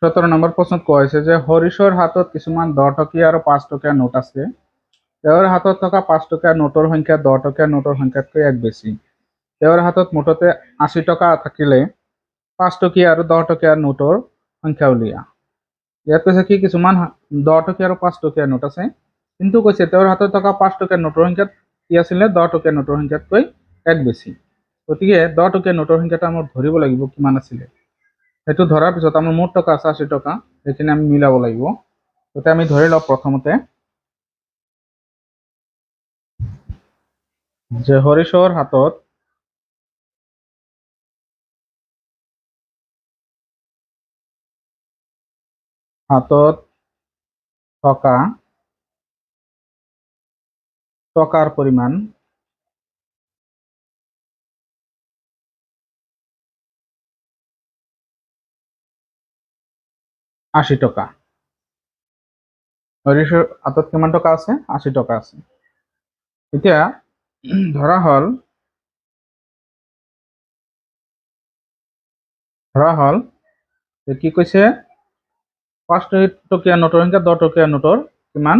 17 number প্ৰশ্নত কোৱা হৈছে যে হৰিশৰ হাতত কিছুমান 10 টকীয়া আৰু 5 টকীয়া নোট আছে। তেওঁৰ হাতত থকা 5 টকীয়া নোটৰ সংখ্যা 10 টকীয়া নোটৰ সংখ্যাতকৈ 1 বেছি। তেওঁৰ হাতত মুঠতে 80 টকা থাকিলে 5 টকীয়া আৰু 10 টকীয়া নোটৰ সংখ্যা উলিয়া। ইয়াত কৈছে কি কিছুমান 10 টকীয়া আৰু 5 টকীয়া নোট আছে, কিন্তু কৈছে তেওঁৰ হাতত থকা 5 টকীয়া নোটৰ সংখ্যাত কি আছিলে 10 টকীয়া নোটৰ সংখ্যাতকৈ 1 বেছি। গতিকে 10 টকীয়া নোটৰ সংখ্যাটো আমাৰ ধৰিব লাগিব কিমান আছিলে। সেইটো ধৰাৰ পিছত আমাৰ মুঠ টকা আছে 80 টকা, সেইখিনি আমি মিলাব লাগিব। গতিকে আমি ধৰি লওঁ প্ৰথমতে যে হৰিশৰ হাতত থকা টকাৰ পৰিমাণ 80 টকা। হৰিশৰ হাতত কিমান টকা আছে? 80 টকা আছে। এতিয়া ধৰা হল কি কৈছে 5 টকীয়া নোটৰ সংখ্যা 10 টকীয়া নোটৰ কিমান?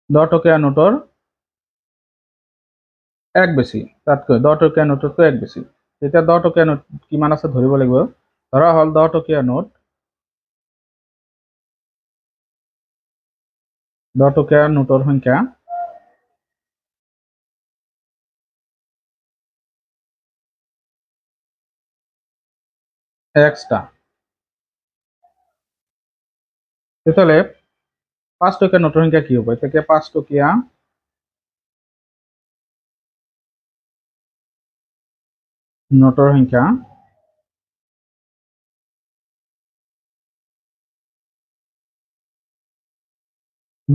10 টকীয়া নোটৰ 1 বেছি, তাতকৈ 10 টকীয়া নোটতকৈ 1 বেছি। তেতিয়া 10 টকীয়া নোট কিমান আছে ধৰিব লাগিব। ধৰা হল 10 টকীয়া নোট 10 টকীয়া নোটৰ সংখ্যা এক্সটা। তেতিয়াহ'লে 5 টকীয়া নোটৰ সংখ্যা কি হ'ব? তেতিয়া 5 টকীয়া নোটৰ সংখ্যা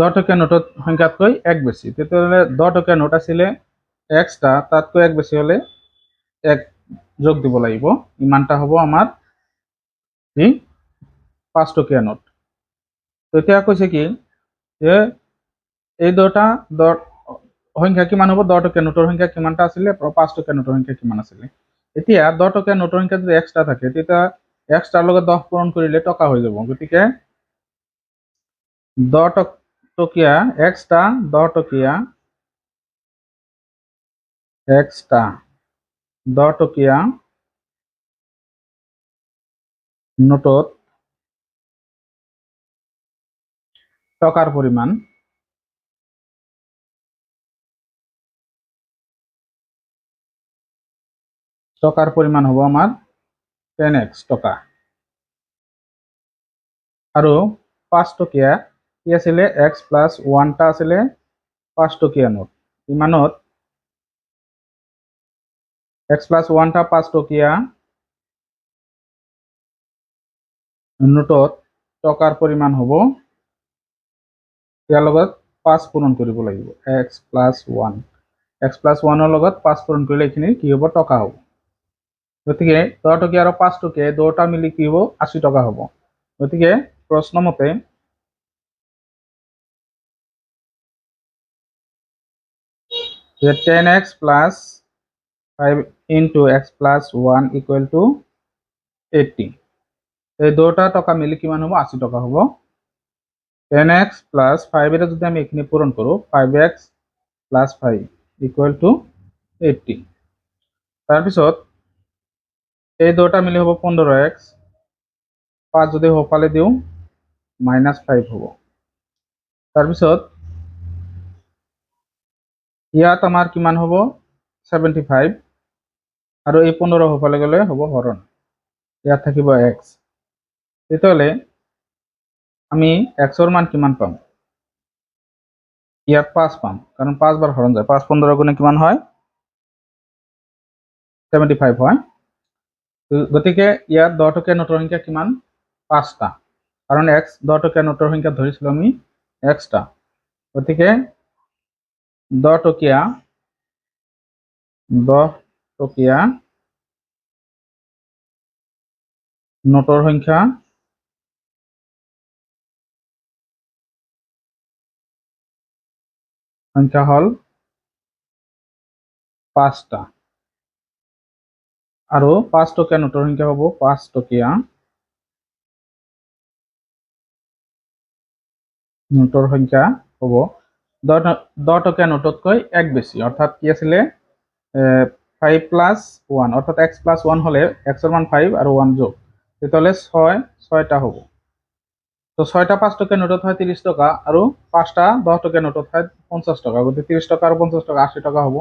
10 টকীয়া নোটৰ সংখ্যাতকৈ 1 বেছি। তেতিয়াহ'লে 10 টকীয়া নোট আছিলে এক্সটা, তাতকৈ 1 বেছি হ'লে 1 যোগ দিব লাগিব। ইমানটা হ'ব আমাৰ 5 টকীয়া নোট। তেতিয়া কৈছে কি যে এই দুটা সংখ্যা কিমান হ'ব? 10 টকীয়া নোটৰ সংখ্যা কিমানটা আছিলে, 5 টকীয়া নোটৰ সংখ্যা কিমান আছিলে। এতিয়া 10 টকীয়া নোটৰ সংখ্যা যদি এক্সট্ৰা থাকে, তেতিয়া এক্সট্ৰাৰ লগত 10 পূৰণ কৰিলে টকা হৈ যাব। গতিকে 10 টকীয়া এক্সট্ৰা 10 টকীয়া 10 টকীয়া নোটত টকাৰ পৰিমাণ হ'ব আমাৰ 10x টকা। আৰু 5 টকীয়া কি আছিলে? x + 1টা আছিলে 5 টকীয়া নোট। ইমানত x + 1টা 5 টকীয়া নোটত টকাৰ পৰিমাণ হ'ব, ইয়াৰ লগত 5 পূৰণ কৰিব লাগিব। x + 1 + 1ৰ লগত 5 পূৰণ কৰিলে এইখিনি কি হ'ব? টকা হ'ব। গতিকে 10 টকীয়া আৰু 5 টকীয়া এই দুটা মিলি কি হ'ব? 80 টকা হ'ব। গতিকে প্ৰশ্ন মতে 10x + 5 × x + 1 = 80। এই দুটা টকা মিলি কিমান হ'ব? 80 টকা হ'ব। 10x + 5 যদি আমি এইখিনি পূৰণ কৰোঁ, 5x + 5 = 80। তাৰপিছত এই দুটা মিলি হ'ব 15x, 5 যদি সোঁফালে দিওঁ -5 হ'ব। তাৰপিছত ইয়াত আমাৰ কিমান হ'ব? 75, আৰু এই 15 সোঁফালে গ'লে হ'ব হৰণ, ইয়াত থাকিব x। তেতিয়াহ'লে আমি xৰ মান কিমান পাম? ইয়াত 5 পাম, কাৰণ 5 বাৰ হৰণ যায়। 5 15 গুণে কিমান হয়? 75 হয়। গতিকে ইয়াত 10 টকীয়া নোটৰ সংখ্যা কিমান? 5টা, কাৰণ 10 টকীয়া নোটৰ সংখ্যা ধৰিছিলোঁ আমি এক্সটা। গতিকে 10 টকীয়া নোটৰ সংখ্যা হ'ল 5টা, আৰু 5 টকীয়া নোটৰ সংখ্যা হ'ব 5 টকীয়া নোটৰ সংখ্যা হ'ব 10 টকীয়া নোটতকৈ 1 বেছি, অৰ্থাৎ কি আছিলে 5 প্লাছ 1, অৰ্থাৎ x প্লাছ 1 হ'লে x ৰ মান 5 আৰু 1 যোগ, তেতিয়াহ'লে 6টা হ'ব। তো 6টা 5 টকীয়া নোটত হয় 30 টকা আৰু 5টা 10 টকীয়া নোটত হয় 50 টকা, গতিকে 30 টকা আৰু 50 টকা 80 টকা হ'ব।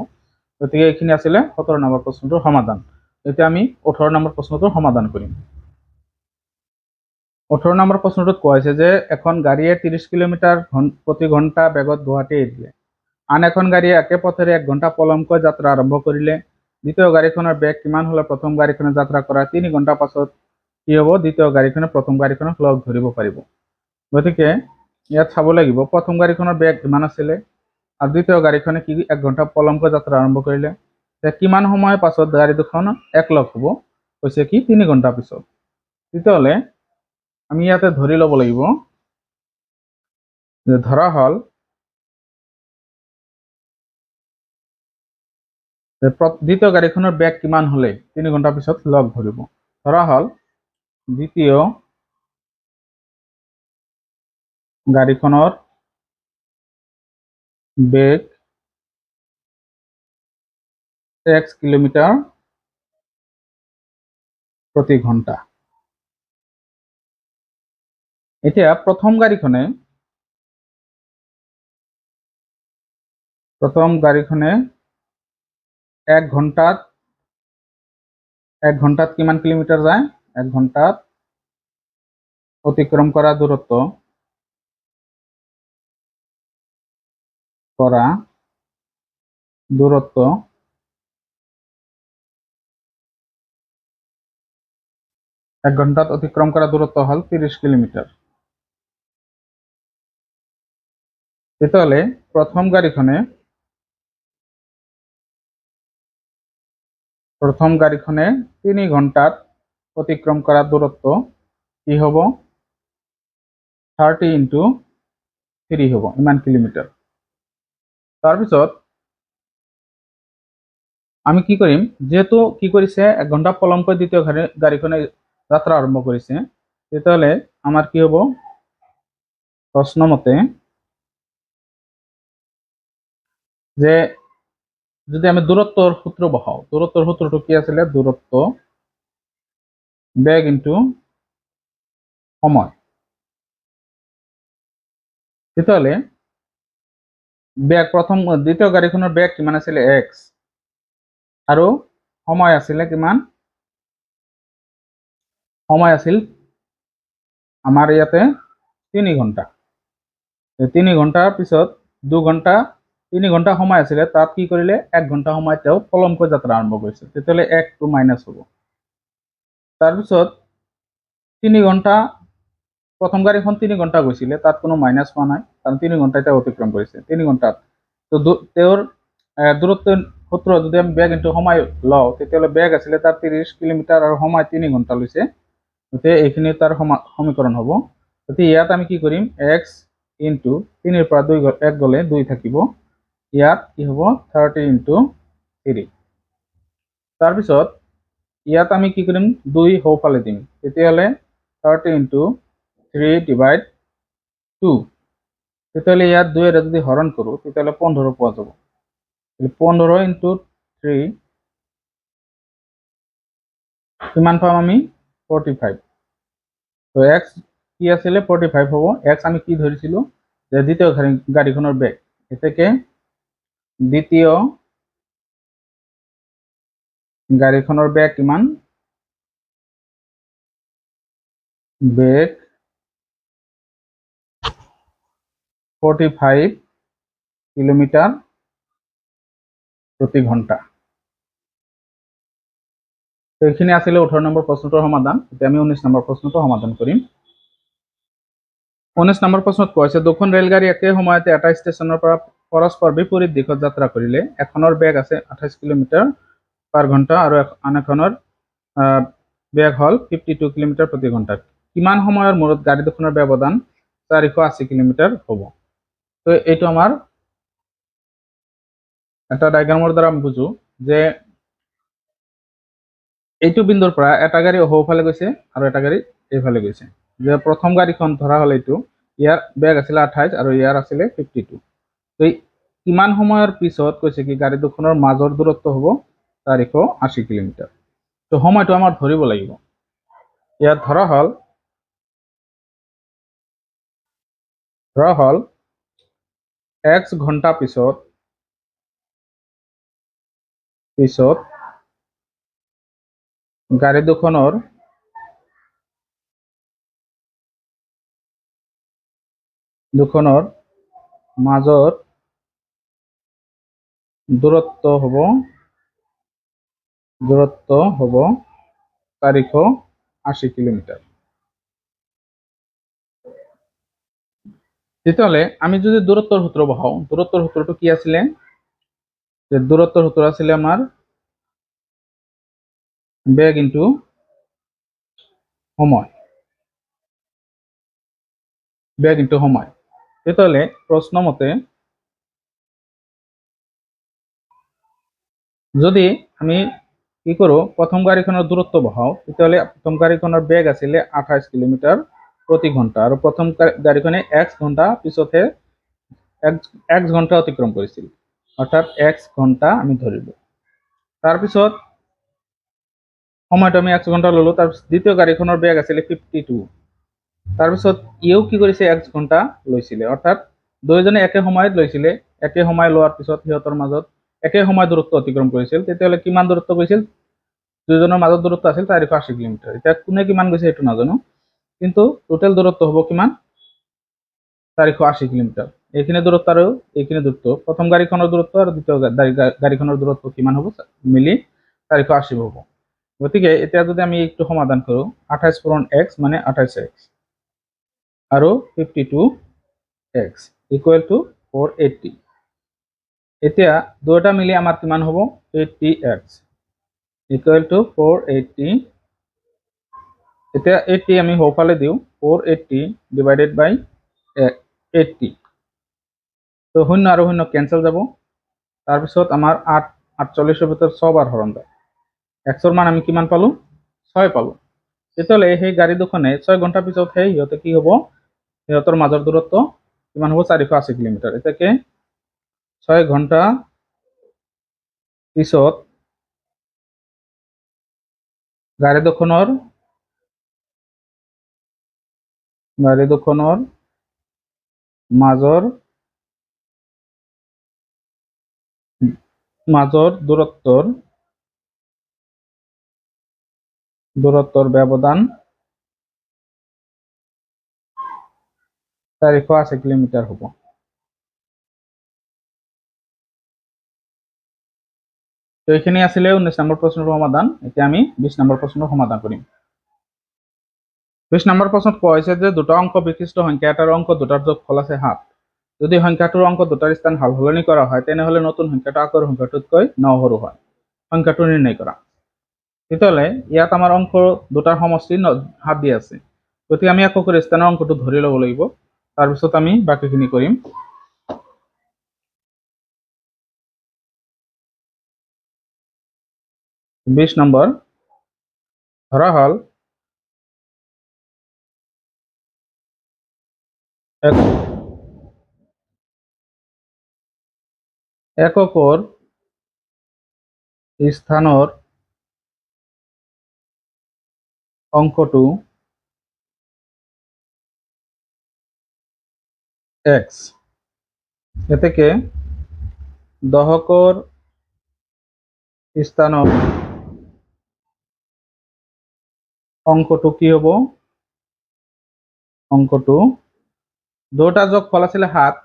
গতিকে এইখিনি আছিলে 17 নম্বৰ প্ৰশ্নটোৰ সমাধান। এতিয়া আমি 18 নম্বৰ প্ৰশ্নটোৰ সমাধান কৰিম। 18 নম্বৰ প্ৰশ্নটোত কোৱা হৈছে যে এখন গাড়ীয়ে 30 কিলোমিটাৰ প্ৰতি ঘণ্টা বেগত গুৱাহাটী এৰিলে। আন এখন গাড়ীয়ে একে পথেৰে 1 ঘণ্টা পলমকৈ যাত্ৰা আৰম্ভ কৰিলে। দ্বিতীয় গাড়ীখনৰ বেগ কিমান হ'লে প্ৰথম গাড়ীখনে যাত্ৰা কৰা 3 ঘণ্টা পাছত কি হ'ব, দ্বিতীয় গাড়ীখনে প্ৰথম গাড়ীখনক লগ ধৰিব পাৰিব। গতিকে ইয়াত চাব লাগিব প্ৰথম গাড়ীখনৰ বেগ কিমান আছিলে আৰু দ্বিতীয় গাড়ীখনে কি 1 ঘণ্টা পলমকৈ যাত্ৰা আৰম্ভ কৰিলে, কিমান সময় পাছত গাড়ী দুখন একলগ হ'ব, কৈছে কি 3 ঘণ্টা পিছত। তেতিয়াহ'লে আমি ইয়াতে ধৰি ল'ব লাগিব যে ধৰা হ'ল দ্বিতীয় গাড়ীখনৰ বেগ কিমান হ'লে 3 ঘণ্টা পিছত লগ ধৰিব। ধৰা হ'ল দ্বিতীয় গাড়ীখনৰ বেগ x কিলোমিটাৰ প্ৰতি ঘণ্টা। এতিয়া প্ৰথম গাড়ীখনে 1 ঘণ্টাত কিমান কিলোমিটাৰ যায়, 1 ঘণ্টাত অতিক্ৰম কৰা দূৰত্ব 1 ঘণ্টাত অতিক্ৰম কৰা দূৰত্ব হল 30 কিলোমিটাৰ। তেতিয়াহ'লে প্ৰথম গাড়ীখনে 3 ঘণ্টাত অতিক্ৰম কৰা দূৰত্ব কি হ'ব, 30 × 3 হ'ব, ইমান কিলোমিটাৰ। তাৰপিছত আমি কি কৰিম, যেহেতু কি কৰিছে 1 ঘণ্টা পলমকৈ দ্বিতীয় গাড়ীখনে যাত্ৰা আৰম্ভ কৰিছে, তেতিয়াহ'লে আমাৰ কি হ'ব, প্ৰশ্ন মতে যে যদি আমি দূৰত্বৰ সূত্ৰ বহাও, দূৰত্বৰ সূত্ৰটো কি আছিলে, দূৰত্ব বেগ ইনটু সময়। তেতিয়াহ'লে বেগ দ্বিতীয় গাড়ীখনৰ বেগ কিমান আছিলে x আৰু সময় আছিলে কিমান, সময় আছিল আমাৰ ইয়াতে 3 ঘণ্টা। 3 ঘণ্টাৰ পিছত 3 ঘণ্টা সময় আছিলে, তাত কি কৰিলে 1 ঘণ্টা সময় তেওঁ পলমকৈ যাত্ৰা আৰম্ভ কৰিছে, তেতিয়াহ'লে 1টো মাইনাছ হ'ব। তাৰপিছত 3 ঘণ্টা, প্ৰথম গাড়ীখন 3 ঘণ্টা গৈছিলে, তাত কোনো মাইনাছ হোৱা নাই, কাৰণ 3 ঘণ্টা তেওঁ অতিক্ৰম কৰিছে 3 ঘণ্টাত। তো তেওঁৰ দূৰত্বৰ সূত্র যদি আমি বেগ ইনটু সময় লওঁ, তেতিয়াহ'লে বেগ আছিলে তাৰ 30 কিলোমিটাৰ আৰু সময় 3 ঘণ্টা লৈছে, গতিকে এইখিনি তাৰ সমীকৰণ হ'ব। গতিকে ইয়াত আমি কি কৰিম, x ইনটু 3ৰ পৰা 1 গ'লে 2 থাকিব, ইয়াত কি হ'ব 30 × 3। তাৰপিছত ইয়াত আমি কি কৰিম, 2 সোঁফালে দিম, তেতিয়াহ'লে 30 × 3/2। তেতিয়াহ'লে ইয়াত 2ৰে যদি হৰণ কৰোঁ, তেতিয়াহ'লে 15 পোৱা যাব। 15 × 3 কিমান পাম আমি, 45। তো x কি আছিলে 45 হ'ব। x আমি কি ধৰিছিলোঁ যে দ্বিতীয় গাড়ীখনৰ বেগ, এতেকে দ্বিতীয় গাড়ীখনৰ বেগ কিমান, বেগ 45 কিলোমিটাৰ প্ৰতি ঘন্টা। তো এইখিনি আছিলে 18 নম্বৰ প্ৰশ্নটোৰ সমাধান। এতিয়া আমি 19 নম্বৰ প্ৰশ্নটো সমাধান কৰিম। 19 নম্বৰ প্ৰশ্নত কোৱা হৈছে দুখন ৰেলগাড়ী একে সময়তে এটা ষ্টেচনৰ পৰা পৰস্পৰ বিপৰীত দিশত যাত্ৰা কৰিলে। এখনৰ বেগ আছে 28 কিলোমিটাৰ পাৰ ঘণ্টা আৰু আন এখনৰ বেগ হ'ল 52 কিলোমিটাৰ প্ৰতি ঘণ্টা। কিমান সময়ৰ মূৰত গাড়ী দুখনৰ ব্যৱধান 480 কিলোমিটাৰ হ'ব। তো এইটো আমাৰ এটা ডায়াগ্ৰামৰ দ্বাৰা আমি বুজো যে এইটো বিন্দুৰ পৰা এটা গাড়ী সোঁফালে গৈছে আৰু এটা গাড়ী এইফালে গৈছে। যে প্ৰথম গাড়ীখন ধৰা হ'ল এইটো, ইয়াৰ বেগ আছিলে 28 আৰু ইয়াৰ আছিলে 52। তো কিমান সময়ৰ পিছত কৈছে কি গাড়ী দুখনৰ মাজৰ দূৰত্ব হ'ব 480 কিলোমিটাৰ। তো সময়টো আমাৰ ধৰিব লাগিব। ইয়াত ধৰা হ'ল x ঘন্টা পিছত গাড়ী দুখনৰ মাজৰ দূৰত্ব হ'ব 480 কিলোমিটাৰ। তেতিয়াহ'লে আমি যদি দূৰত্বৰ সূত্ৰ বহাও, দূৰত্বৰ সূত্ৰটো কি আছিলে? যে দূৰত্বৰ সূত্ৰ আছিলে আমাৰ বেগ ইনটু সময়, তেতিয়াহ'লে প্ৰশ্ন মতে যদি আমি কি কৰো, প্ৰথম গাড়ীখনৰ দূৰত্ব বহাও, তেতিয়াহ'লে প্ৰথম গাড়ীখনৰ বেগ আছিলে 28 কিলোমিটাৰ প্ৰতি ঘন্টা আৰু প্ৰথম গাড়ীখনে x ঘন্টা পিছতহে x ঘন্টা অতিক্ৰম কৰিছিল, অৰ্থাৎ x ঘন্টা আমি ধৰিলো। তাৰপিছত সময়টো আমি x ঘন্টা ললো। তাৰপিছত দ্বিতীয় গাড়ীখনৰ বেগ আছিলে 52, তাৰপিছত ইও কি কৰিছে, x ঘন্টা লৈছিলে, অৰ্থাৎ দুয়োজনে একে সময়ত লৈছিলে। একে সময় লোৱাৰ পিছত সিহঁতৰ মাজত একে সময় দূৰত্ব অতিক্ৰম কৰিছিল। তেতিয়াহ'লে কিমান দূৰত্ব গৈছিল? দুয়োজনৰ মাজত দূৰত্ব আছিল 480 কিলোমিটাৰ। এতিয়া কোনে কিমান গৈছে সেইটো নাজানো, কিন্তু টোটেল দূৰত্ব হ'ব কিমান? 480 কিলোমিটাৰ। এইখিনি দূৰত্ব আৰু এইখিনি দূৰত্ব, প্ৰথম গাড়ীখনৰ দূৰত্ব আৰু দ্বিতীয় গাড়ীখনৰ দূৰত্ব কিমান হ'ব? মিলি 480 হ'ব। গতিকে এতিয়া যদি আমি এইটো সমাধান কৰো, 28 পূৰণ x মানে 28x আৰু 52x ইকুৱেল টু 480। এতিয়া দুয়োটা মিলি আমাৰ কিমান হ'ব? 80x equal to 480। এতিয়া 80 আমি সোঁফালে দিওঁ, 480 ডিভাইডেড বাই 80। তো শূন্য আৰু শূন্য কেঞ্চেল যাব। তাৰপিছত আমাৰ 48ৰ ভিতৰত 6 বাৰ হৰণ যায়। এক্সৰ মান আমি কিমান পালো? 6 পালো। তেতিয়াহ'লে সেই গাড়ী দুখনে 6 ঘন্টা পিছতহে সিহঁতে কি হ'ব, সিহঁতৰ মাজৰ দূৰত্ব কিমান হ'ব? 480 কিলোমিটাৰ। এতিয়াকে 6 ঘন্টা পিছত গাড়ী দুখনৰ মাজৰ দূৰত্বৰ ব্যবধান 480 কিলোমিটাৰ হ'ব। তো এইখিনি আছিলে 19 নম্বৰ প্ৰশ্নৰ সমাধান। এতিয়া আমি 20 নম্বৰ প্ৰশ্নৰ সমাধান কৰিম। 20 নম্বৰ প্ৰশ্নত কোৱা হৈছে যে দুটা অংক বিশিষ্ট সংখ্যা এটাৰ অংক দুটাৰ যোগফল আছে 7। যদি সংখ্যাটোৰ অংক দুটাৰ স্থান সাল সলনি কৰা হয়, তেনেহ'লে নতুন সংখ্যাটো আগৰ সংখ্যাটোতকৈ 9 সৰু হয়। সংখ্যাটো নিৰ্ণয় কৰা। তেতিয়াহ'লে ইয়াত আমাৰ অংক দুটাৰ সমষ্টি 7 দিয়া আছে, গতিকে আমি এককৰ স্থানৰ অংকটো ধৰি ল'ব লাগিব। তাৰপিছত আমি বাকীখিনি কৰিম। 20 নম্বৰ ধৰা হ'ল এককৰ স্থানৰ অংকটো x, এতেকে দহকৰ স্থানৰ অংকটো কি হ'ব? অংকটো দুটা যোগফল আছিলে 7,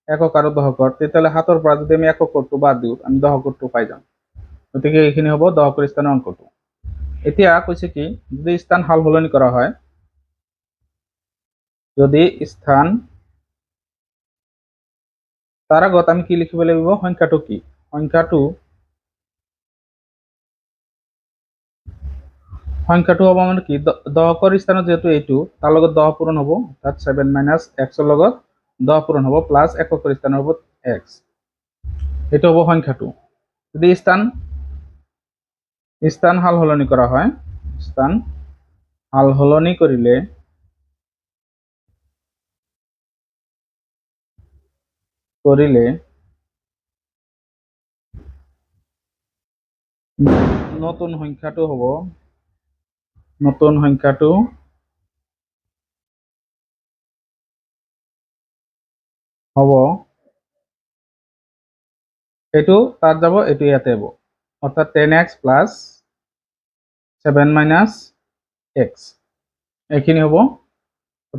একক আৰু দহকৰ। তেতিয়াহ'লে 7ৰ পৰা যদি আমি এককৰটো বাদ দিওঁ, আমি দহকৰটো পাই যাম। গতিকে এইখিনি হ'ব দহকৰ স্থানৰ অংকটো। এতিয়া কৈছে কি, যদি স্থান সাল সলনি কৰা হয়, যদি স্থান, তাৰ আগত আমি কি লিখিব লাগিব? সংখ্যাটো কি? সংখ্যাটো হ'ব মানে কি, দহকৰ স্থানত যেহেতু এইটো, তাৰ লগত 10 পূৰণ হ'ব, তাত 7 মাইনাছ এক্সৰ লগত 10 পূৰণ হ'ব, প্লাছ এককৰ স্থানৰ হ'ব এক্স। এইটো হ'ব সংখ্যাটো। যদি স্থান সাল সলনি কৰা হয়, স্থান সাল সলনি কৰিলে কৰিলে নতুন সংখ্যাটো হ'ব এইটো তাত যাব, এইটো ইয়াতে হ'ব, অৰ্থাৎ 10x প্লাছ 7 মাইনাছ এক্স এইখিনি হ'ব।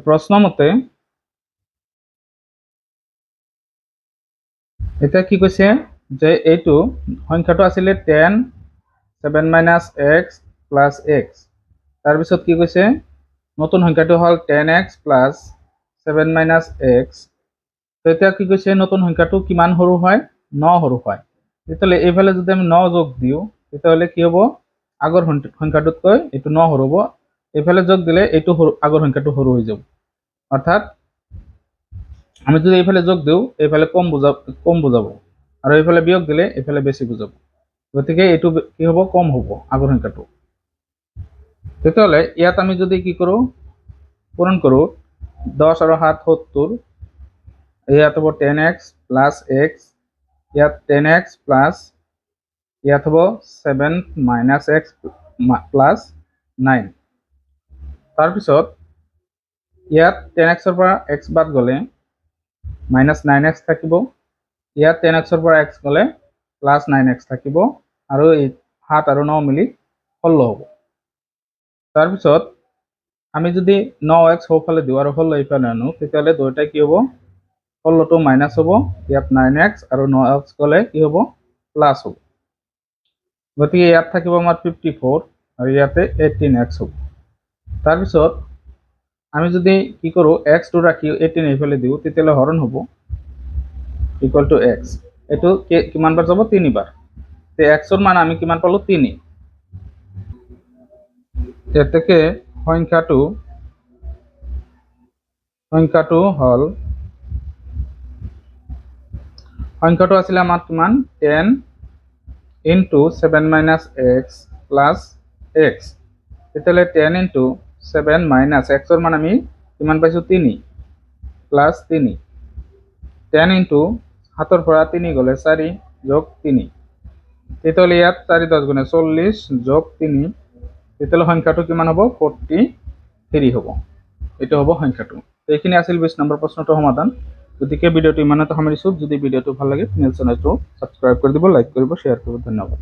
প্ৰশ্ন মতে এতিয়া কি কৈছে যে এইটো সংখ্যাটো আছিলে 10 7 মাইনাছ এক্স প্লাছ এক্স, তাৰপিছত কি কৈছে নতুন সংখ্যাটো হ'ল 10x প্লাছ 7 মাইনাছ এক্স। এতিয়া কি কৈছে নতুন সংখ্যাটো কিমান সৰু হয়, 9 সৰু হয়। তেতিয়াহ'লে এইফালে যদি আমি 9 যোগ দিওঁ তেতিয়াহ'লে কি হ'ব, আগৰ সংখ্যাটোতকৈ এইটো 9 সৰু হ'ব, এইফালে যোগ দিলে এইটো আগৰ সংখ্যাটো সৰু হৈ যাব। অৰ্থাৎ আমি যদি এইফালে যোগ দিওঁ এইফালে কম বুজাব, আৰু এইফালে বিয়োগ দিলে এইফালে বেছি বুজাব, গতিকে এইটো কি হ'ব, কম হ'ব আগৰ সংখ্যাটো। তেতিয়াহ'লে ইয়াত আমি যদি কি কৰোঁ, পূৰণ কৰোঁ, 10 আৰু 7 70, ইয়াত হ'ব 10x প্লাছ এক্স, ইয়াত 10x প্লাছ, ইয়াত হ'ব 7 মাইনাছ এক্স প্লাছ 9। তাৰপিছত ইয়াত 10xৰ পৰা x বাদ গ'লে মাইনাছ 9x থাকিব, ইয়াত 10xৰ পৰা x গ'লে প্লাছ 9x থাকিব, আৰু 7 আৰু 9 মিলি 16 হ'ব। তাৰপিছত আমি যদি 9x সোঁফালে দিওঁ আৰু 16 এইফালে আনো তেতিয়াহ'লে দুয়োটাই কি হ'ব, 16টো মাইনাছ হ'ব, ইয়াত 9x আৰু 9x গ'লে কি হ'ব, প্লাছ হ'ব। গতিকে ইয়াত থাকিব আমাৰ 54 আৰু ইয়াতে 18x হ'ব। তাৰপিছত আমি যদি কি কৰোঁ, এক্সটো ৰাখি 18 এইফালে দিওঁ তেতিয়াহ'লে হৰণ হ'ব, ইকুৱেল টু এক্স। এইটো কিমান বাৰ যাব, 3 বাৰ। তে এক্সৰ মান আমি কিমান পালোঁ, 3। এতেকে সংখ্যাটো হ'ল, সংখ্যাটো আছিলে আমাৰ কিমান, 10 into 7 minus x plus x. তেতিয়াহ'লে 10 ইনটু 7 মাইনাছ এক্সৰ মান আমি কিমান পাইছোঁ, 3 প্লাছ 3। 10 ইনটু 7ৰ পৰা 3 গ'লে 4 যোগ 3, তেতিয়াহ'লে ইয়াত 4 10 গুণে 40 যোগ 3, তেতিয়াহ'লে সংখ্যাটো কিমান হ'ব, 43 হ'ব। এইটো হ'ব সংখ্যাটো। এইখিনি আছিল 20 নম্বৰ প্ৰশ্নটোৰ সমাধান। গতিকে ভিডিঅ'টো ইমানতে সামৰিছোঁ। যদি ভিডিঅ'টো ভাল লাগে প্লিজ চেনেলটো ছাবস্ক্ৰাইব কৰি দিব, লাইক কৰিব, শ্বেয়াৰ কৰিব। ধন্যবাদ।